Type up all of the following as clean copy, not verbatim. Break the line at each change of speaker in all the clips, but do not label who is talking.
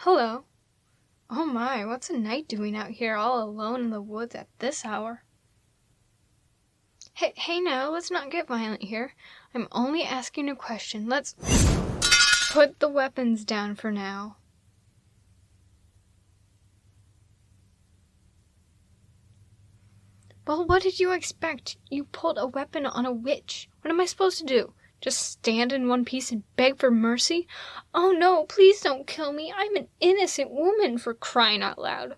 Hello. Oh my, what's a knight doing out here all alone in the woods at this hour? Hey now, let's not get violent here. I'm only asking a question. Let's put the weapons down for now. Well, what did you expect? You pulled a weapon on a witch. What am I supposed to do? Just stand in one piece and beg for mercy? Oh no, please don't kill me. I'm an innocent woman, for crying out loud.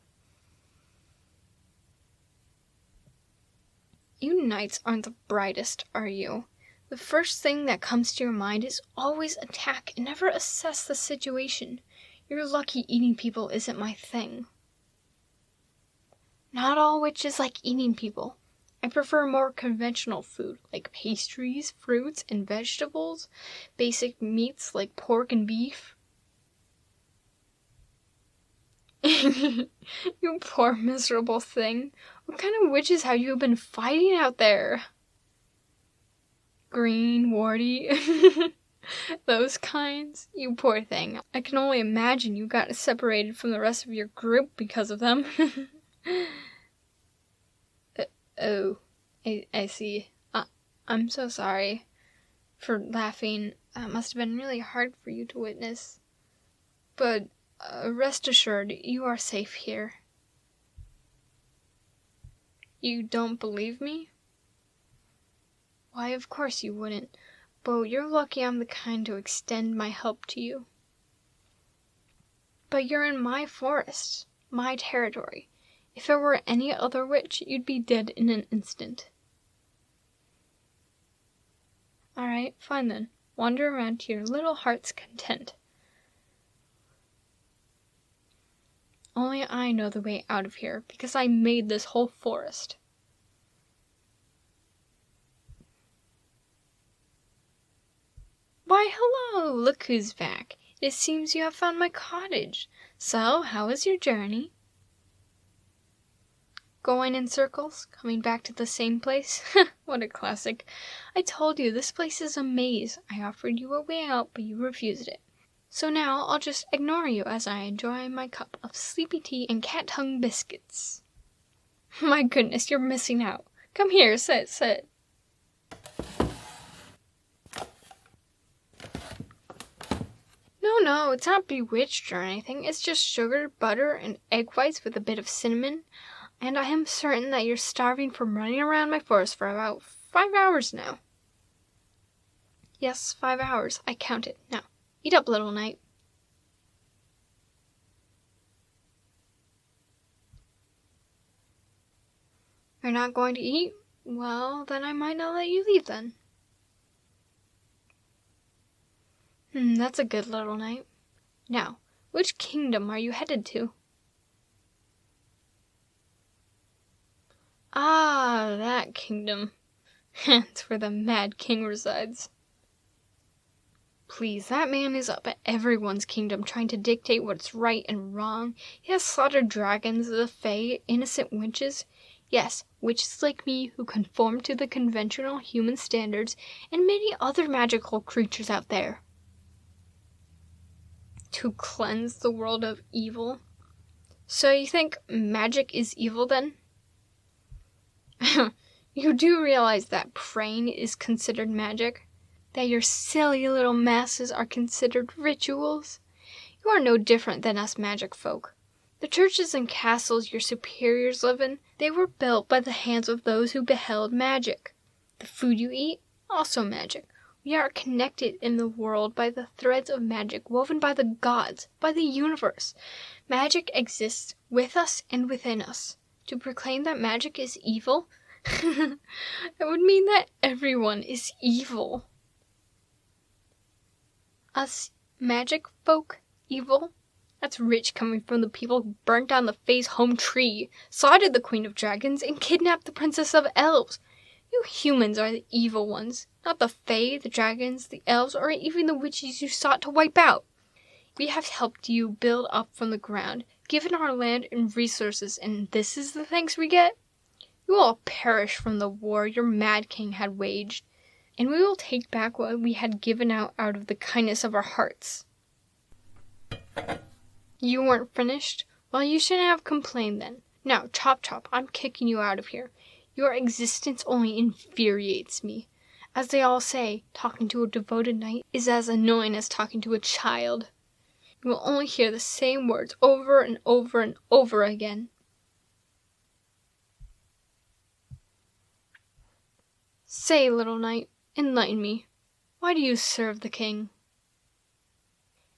You knights aren't the brightest, are you? The first thing that comes to your mind is always attack and never assess the situation. You're lucky eating people isn't my thing. Not all witches like eating people. I prefer more conventional food, like pastries, fruits, and vegetables, basic meats like pork and beef. You poor miserable thing. What kind of witches have you been fighting out there? Green, warty, those kinds? You poor thing. I can only imagine you got separated from the rest of your group because of them. Oh, I see. I'm so sorry for laughing. That must have been really hard for you to witness. But rest assured, you are safe here. You don't believe me? Why, of course you wouldn't. But you're lucky I'm the kind to extend my help to you. But you're in my forest, my territory. If it were any other witch, you'd be dead in an instant. Alright, fine then. Wander around to your little heart's content. Only I know the way out of here, because I made this whole forest. Why, hello! Look who's back. It seems you have found my cottage. So, how was your journey? Going in circles, coming back to the same place? What a classic. I told you, this place is a maze. I offered you a way out, but you refused it. So now I'll just ignore you as I enjoy my cup of sleepy tea and cat tongue biscuits. My goodness, you're missing out. Come here, sit. No, it's not bewitched or anything. It's just sugar, butter, and egg whites with a bit of cinnamon. And I am certain that you're starving from running around my forest for about 5 hours now. Yes, 5 hours. I counted. Now, eat up, little knight. You're not going to eat? Well, then I might not let you leave then. That's a good little knight. Now, which kingdom are you headed to? Ah, that kingdom. It's where the Mad King resides. Please, that man is up at everyone's kingdom trying to dictate what's right and wrong. He has slaughtered dragons, the fae, innocent witches. Yes, witches like me who conform to the conventional human standards, and many other magical creatures out there. To cleanse the world of evil. So you think magic is evil then? You do realize that praying is considered magic? That your silly little masses are considered rituals? You are no different than us magic folk. The churches and castles your superiors live in, they were built by the hands of those who beheld magic. The food you eat, also magic. We are connected in the world by the threads of magic woven by the gods, by the universe. Magic exists with us and within us. To proclaim that magic is evil, that would mean that everyone is evil. Us magic folk evil? That's rich coming from the people who burnt down the Fae's home tree, slaughtered the Queen of Dragons, and kidnapped the Princess of Elves. You humans are the evil ones, not the Fae, the dragons, the elves, or even the witches you sought to wipe out. We have helped you build up from the ground, given our land and resources, and this is the thanks we get? You will all perish from the war your Mad King had waged, and we will take back what we had given out of the kindness of our hearts. You weren't finished? Well, you shouldn't have complained then. Now, chop chop, I'm kicking you out of here. Your existence only infuriates me. As they all say, talking to a devoted knight is as annoying as talking to a child. You will only hear the same words over and over and over again. Say, little knight, enlighten me. Why do you serve the king?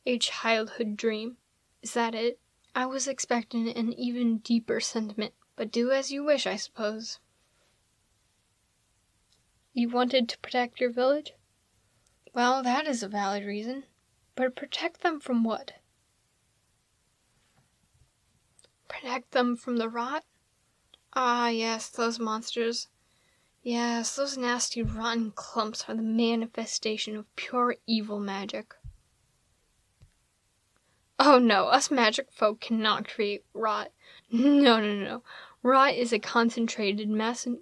A childhood dream. Is that it? I was expecting an even deeper sentiment, but do as you wish, I suppose. You wanted to protect your village? Well, that is a valid reason. But protect them from what? Protect them from the rot? Ah, yes, those monsters. Yes, those nasty rotten clumps are the manifestation of pure evil magic. Oh no, us magic folk cannot create rot. No. Rot is a concentrated manifestation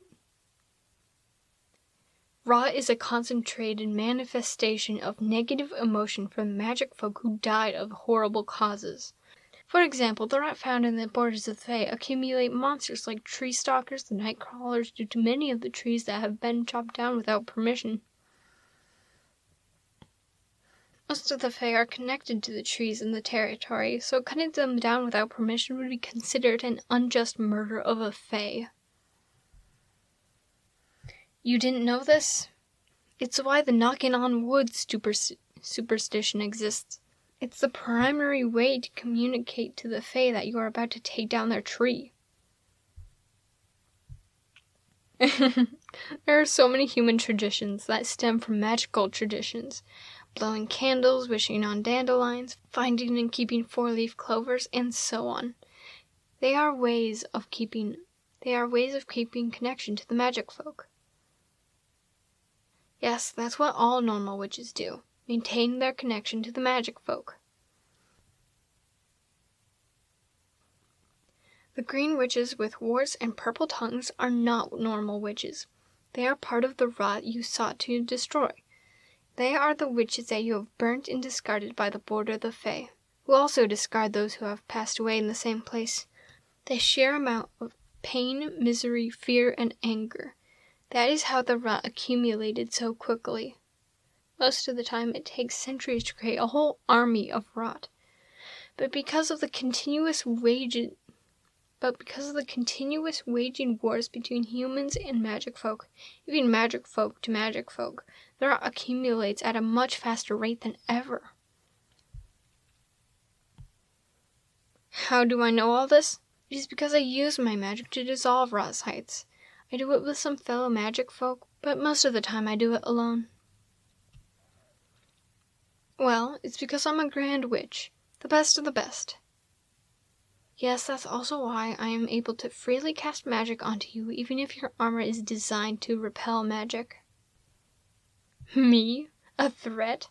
of negative emotion from magic folk who died of horrible causes. For example, the rot found in the borders of the Fae accumulate monsters like tree stalkers, the night crawlers, due to many of the trees that have been chopped down without permission. Most of the Fae are connected to the trees in the territory, so cutting them down without permission would be considered an unjust murder of a Fae. You didn't know this? It's why the knocking on wood superstition exists. It's the primary way to communicate to the Fae that you are about to take down their tree. There are so many human traditions that stem from magical traditions. Blowing candles, wishing on dandelions, finding and keeping four-leaf clovers, and so on. They are ways of keeping connection to the magic folk. Yes, that's what all normal witches do. Maintain their connection to the magic folk. The green witches with warts and purple tongues are not normal witches. They are part of the rot you sought to destroy. They are the witches that you have burnt and discarded by the border of the Fae, who also discard those who have passed away in the same place. They share amount of pain, misery, fear, and anger. That is how the rot accumulated so quickly. Most of the time it takes centuries to create a whole army of rot. But because of the continuous waging wars between humans and magic folk, even magic folk to magic folk, the rot accumulates at a much faster rate than ever. How do I know all this? It is because I use my magic to dissolve rot sites. I do it with some fellow magic folk, but most of the time I do it alone. Well, it's because I'm a grand witch, the best of the best. Yes, that's also why I am able to freely cast magic onto you, even if your armor is designed to repel magic. Me? A threat?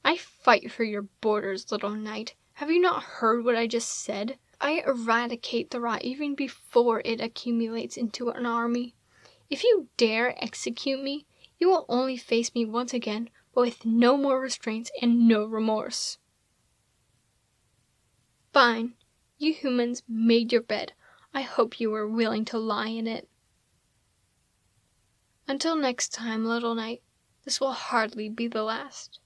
I fight for your borders, little knight. Have you not heard what I just said? I eradicate the rot even before it accumulates into an army. If you dare execute me, you will only face me once again, but with no more restraints and no remorse. Fine. You humans made your bed. I hope you were willing to lie in it. Until next time, little knight, this will hardly be the last.